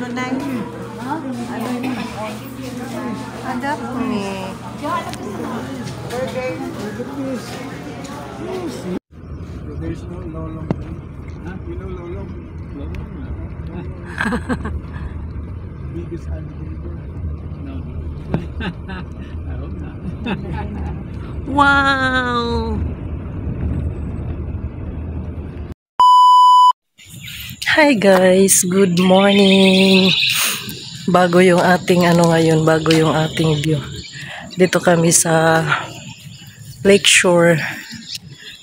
Lunay. Adapt me. There's no lolong. Huh? You know lolong? Biggest alligator. No. I hope not. Wow! Hi guys, good morning. Bago yung ating ngayon, bago yung ating view. Dito kami sa Lakeshore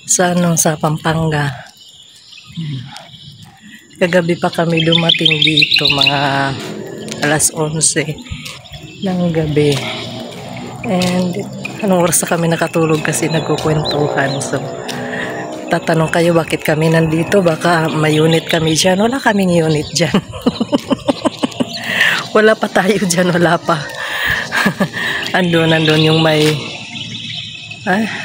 sa sa Pampanga. Kagabi pa kami dumating dito, mga alas 11 ng gabi. And anong oras na kami nakatulog kasi nagkukwentuhan. So tatanong kayo bakit kami nandito, baka may unit kami dyan. Wala kaming unit dyan. Wala pa tayo dyan, wala pa. andun yung may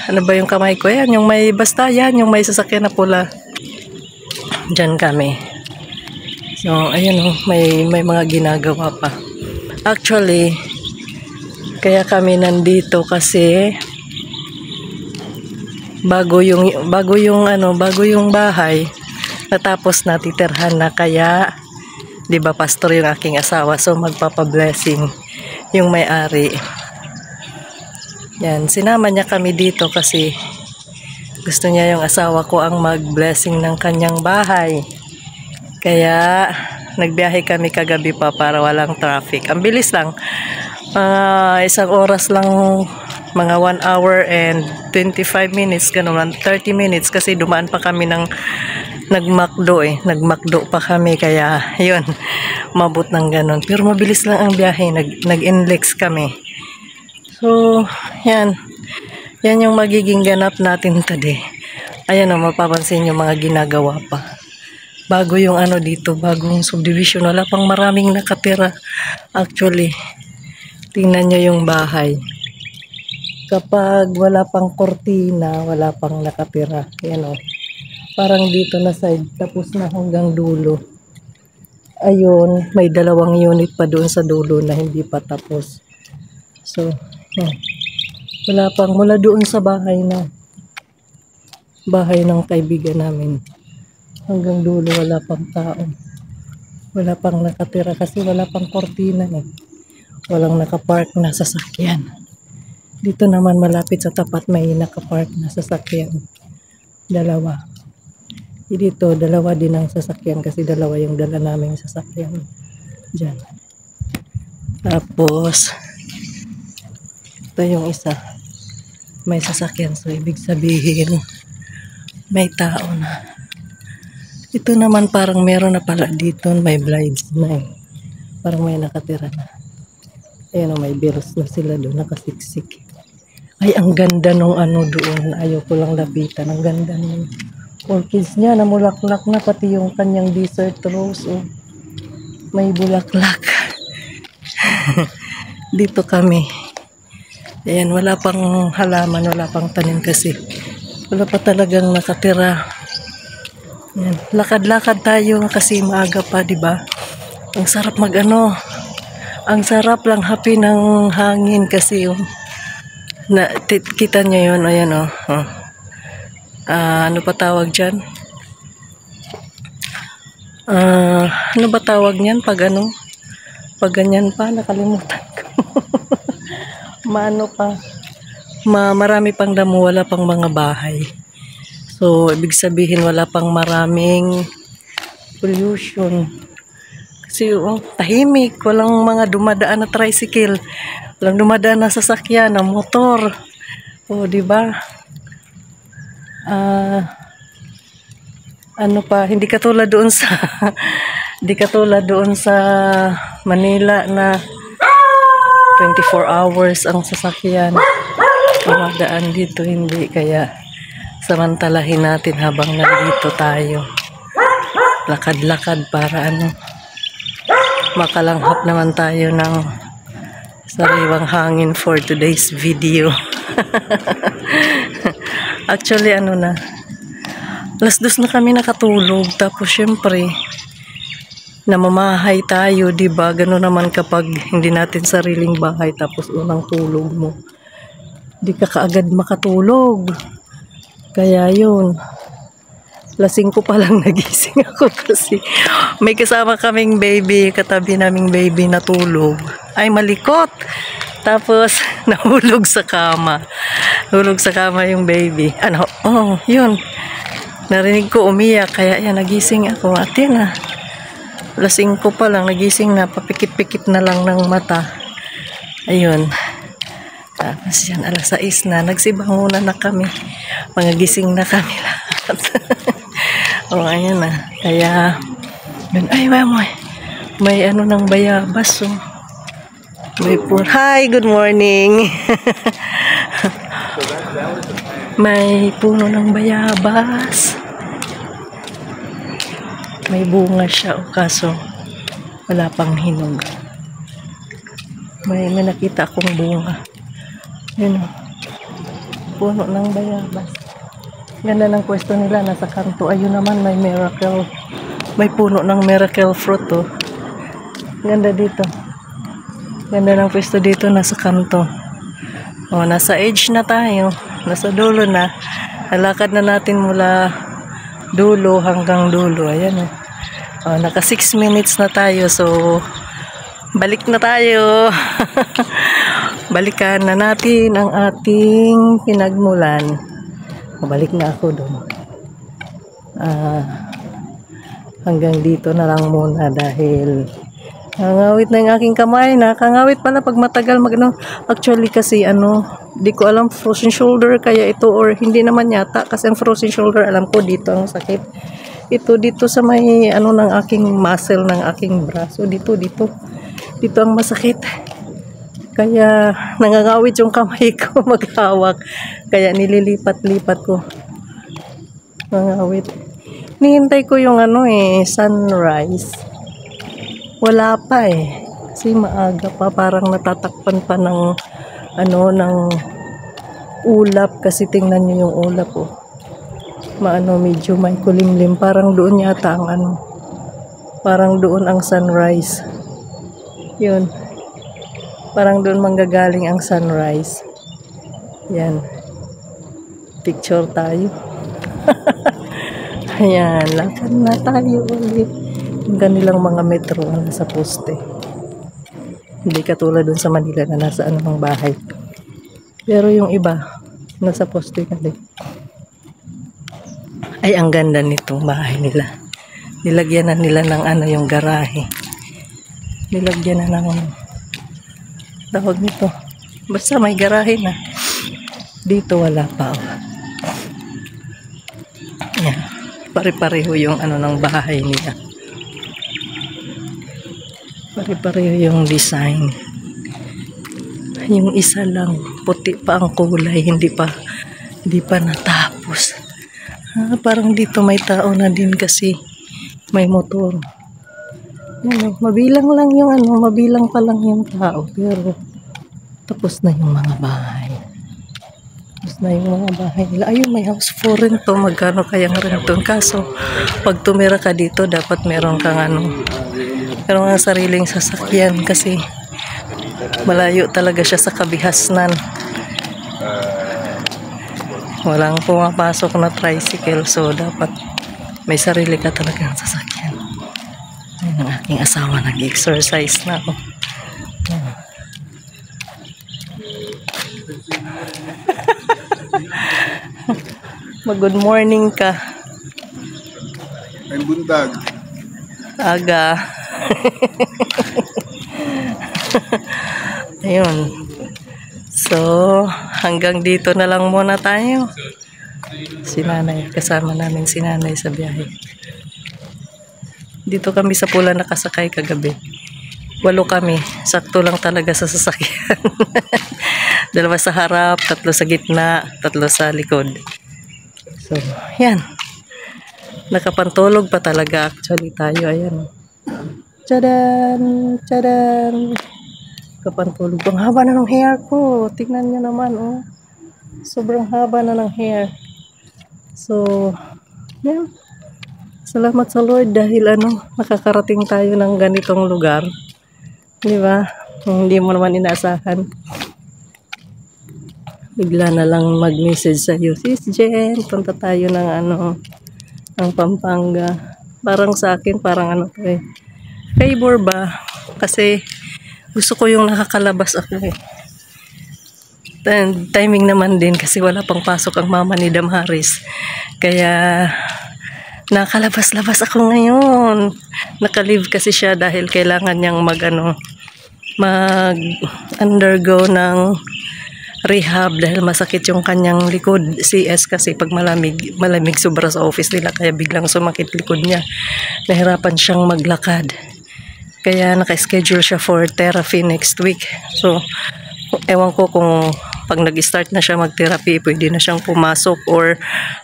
ano ba yung kamay ko yan, yung may basta yan, yung may sasakyan na pula. Dyan kami. So ayun may mga ginagawa pa. Actually kaya kami nandito kasi bago yung bahay natapos na, titirhan na, kaya 'di ba pastor yung aking asawa, so magpapa-blessing yung may-ari. Yan, sinama niya kami dito kasi gusto niya yung asawa ko ang mag-blessing ng kanyang bahay. Kaya nagbiyahe kami kagabi pa para walang traffic. Ang bilis lang. Isang oras lang, mga 1 hour and 25 minutes, ganun, 30 minutes kasi dumaan pa kami ng nagmakdo pa kami, kaya yun, mabot ng ganun. Pero mabilis lang ang biyahe, nag-inlex kami. So yan yung magiging ganap natin today. Ayan mapapansin yung mga ginagawa pa. Bago yung dito, bagong subdivision, wala pang maraming nakatira. Actually, tingnan nyo yung bahay. Kapag wala pang kortina, wala pang nakatira. Yan parang dito na side, tapos na hanggang dulo. Ayun, may 2 unit pa doon sa dulo na hindi pa tapos. So, wala pang, mula doon sa bahay ng kaibigan namin hanggang dulo, wala pang tao. Wala pang nakatira kasi wala pang kortina Walang nakapark na sasakyan. Dito naman malapit sa tapat may nakapark na sasakyan. 2. Dito 2 din ang sasakyan kasi 2 yung dala naming sasakyan. Diyan. Tapos ito yung isa. May sasakyan, so ibig sabihin may tao na. Ito naman parang meron na pala dito, may blinds na Parang may nakatira na. Ayan may bills na sila doon, nakasiksik. Ay, ang ganda nung doon. Ayaw ko lang lapitan. Ang ganda nung orchids niya, namulaklak na, pati yung kanyang desert rose. May bulaklak. Dito kami. Ayan, wala pang halaman, wala pang tanim kasi wala pa talagang nakatira. Ayan, lakad-lakad tayo kasi maaga pa, di ba? Ang sarap ang sarap lang happy ng hangin kasi kita nyo yun, ayan ano pa tawag dyan? Ano ba tawag niyan pag pag ganyan pa, nakalimutan ko. Marami pang damo, wala pang mga bahay. So ibig sabihin wala pang maraming pollution. Kasi tahimik, walang mga dumadaan na tricycle, walang dumadaan na sasakyan, na motor. Di ba? Hindi katulad doon sa Manila na 24 hours ang sasakyan. Dumadaan dito hindi, kaya samantalahin natin habang nandito tayo. Lakad-lakad para makalanghap naman tayo ng sariwang hangin for today's video. Actually na, 2:00 na kami nakatulog, tapos syempre namamahay tayo, 'di ba? Gano'n naman kapag hindi natin sariling bahay tapos unang tulog mo. Di ka kaagad makatulog. Kaya yun. Lasing ko pa lang nagising ako kasi may kasama kaming baby, katabi naming baby natulog. Ay malikot. Tapos nahulog sa kama. Hulog sa kama yung baby. Ano? Oh, yun. Narinig ko umiyak kaya yan nagising ako. At yan na. Lasing ko pa lang nagising na, papikit-pikit na lang ng mata. Ayun. Tapos yan, alas 6 na. Nagsibangunan na kami. Mga gising na kami lahat. O, ayan na. Kaya, yun, ay, may ano ng bayabas. Oh. May hi, good morning. May puno ng bayabas. May bunga siya, o kaso wala pang hinog. May nakita akong bunga. Yun, puno ng bayabas. Ganda ng pwesto nila, nasa kanto. Ayun naman, may miracle. May puno ng miracle fruit, oh. Ganda dito. Ganda ng pwesto dito, nasa kanto. Oh, nasa edge na tayo. Nasa dulo na. Halakad na natin mula dulo hanggang dulo. Ayan, oh. Oh, naka 6 minutes na tayo. So, balik na tayo. Balikan na natin ang ating pinagmulan. Balik na ako doon. Hanggang dito na lang muna dahil nangawit na yung aking kamay. Nakangawit pala pag matagal magano. Actually kasi di ko alam frozen shoulder kaya ito or hindi naman yata kasi ang frozen shoulder alam ko dito ang sakit. Ito dito sa may ng aking muscle ng aking braso dito ang masakit. Kaya nangangawit yung kamay ko maghawak. Kaya nililipat-lipat ko. Nangangawit. Nihintay ko yung sunrise. Wala pa eh. Kasi maaga pa. Parang natatakpan pa ng ng ulap. Kasi tingnan nyo yung ulap oh. Medyo may kulimlim. Parang doon yata ang parang doon ang sunrise. Yun. Parang doon manggagaling ang sunrise. Yan. Picture tayo. Ayan. Lakad na tayo ulit. Yung kanilang mga metro sa poste. Hindi katulad doon sa Manila na nasa anumang bahay. Pero yung iba, nasa poste na din. Ay, ang ganda nitong bahay nila. Nilagyan na nila ng yung garahe. Nilagyan na ng tawag nito. Basta may garahe na. Dito wala pa. Yan. Pare-pareho yung ng bahay nila. Pare-pareho yung design. Yung isa lang puti pa ang kulay, hindi pa natapos. Parang dito may tao na din kasi may motor. Yan, mabilang lang yung mabilang pa lang yung tao pero tapos na yung mga bahay. Tapos na yung mga bahay nila. Ayun, may house for rent to. Magkano kayang rent to? Kaso, pag tumira ka dito, dapat meron kang meron kang sariling sasakyan kasi malayo talaga siya sa kabihasnan. Walang pumapasok na tricycle so dapat may sarili ka talagang sasakyan. Ayun ang aking asawa, nag-exercise na ako. Mag-good morning ka. Ay buntag. Aga. Ayun. So, hanggang dito na lang muna tayo. Si nanay, kasama namin si nanay sa biyahe. Dito kami sa Pula nakasakay kagabi. 8 kami. Sakto lang talaga sa sasakyan. 2 sa harap, 3 sa gitna, 3 sa likod. So, yan. Nakapantulog pa talaga actually tayo. Ayan. Tchadan! Tchadan! Kapantulog. Ang haba na ng hair ko. Tingnan nyo naman, oh. Sobrang haba na ng hair. So, yan. Salamat sa Lord dahil nakakarating tayo ng ganitong lugar. Di ba? Hindi mo naman inaasahan. Bigla na lang mag-message sa iyo, Sis Jen, punta tayo ng ng Pampanga. Parang sa akin, parang favor ba? Kasi gusto ko yung nakakalabas ako eh. And timing naman din kasi wala pang pasok ang mama ni Damaris. Kaya nakalabas-labas ako ngayon. Naka-leave kasi siya dahil kailangan niyang mag-undergo ng rehab dahil masakit yung kanyang likod. CS kasi pag malamig sobra sa office nila kaya biglang sumakit likod niya. Nahirapan siyang maglakad. Kaya naka-schedule siya for therapy next week. So, ewan ko kung pag nag-start na siya mag-therapy, pwede na siyang pumasok or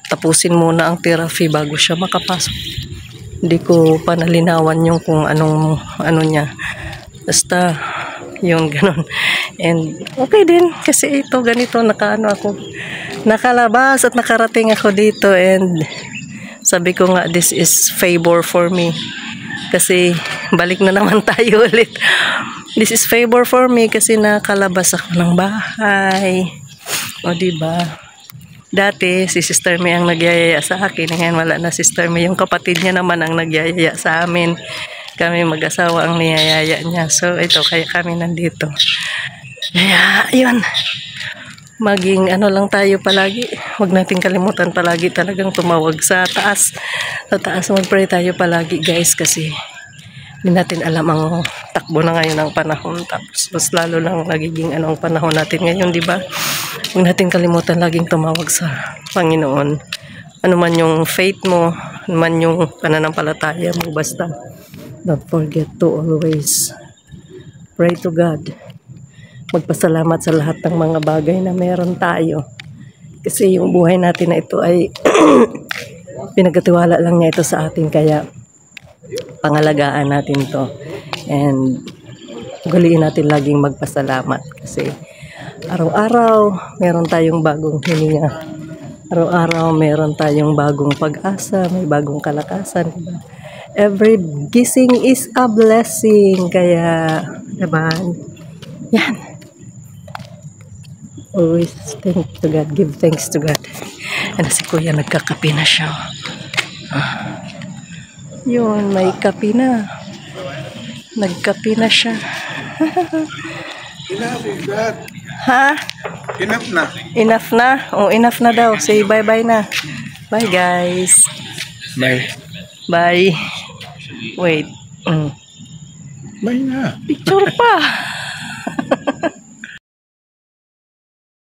tapusin muna ang therapy bago siya makapasok. Hindi ko pa nalinawan yung kung anong niya. Basta, yung ganun. And okay din kasi ito ganito ako. Nakalabas at nakarating ako dito and sabi ko nga this is favor for me. Kasi balik na naman tayo ulit. This is favor for me kasi nakalabas ako ng bahay. O diba? Dati si Sister May ang nagyayaya sa akin. Ngayon wala na Sister May. Yung kapatid niya naman ang nagyayaya sa amin. Kami mag-asawa ang niyayaya niya. So ito kaya kami nandito. Kaya yun. Maging lang tayo palagi. Huwag natin kalimutan palagi talagang tumawag sa taas. Sa taas mag-pray tayo palagi guys kasi hindi natin alam ang takbo na ngayon ng panahon. Tapos mas lalo lang nagiging ang panahon natin ngayon, di ba? Huwag natin kalimutan laging tumawag sa Panginoon. Ano man yung faith mo, ano man yung pananampalataya mo, basta don't forget to always pray to God. Magpasalamat sa lahat ng mga bagay na meron tayo. Kasi yung buhay natin na ito ay pinagkatiwala lang niya ito sa atin kaya pangalagaan natin to and galiin natin laging magpasalamat kasi araw-araw meron tayong bagong hininga, araw-araw meron tayong bagong pag-asa, may bagong kalakasan, diba? Every gising is a blessing kaya diba yan, always thank to God, give thanks to God. And si Kuya nagkakape na siya. Yun, may kape na. Nagkape na siya. Enough is that. Ha? Enough na. Enough na? Oh, enough na daw. Say bye-bye na. Bye, guys. Bye. Bye. Wait. Bye na. Picture pa.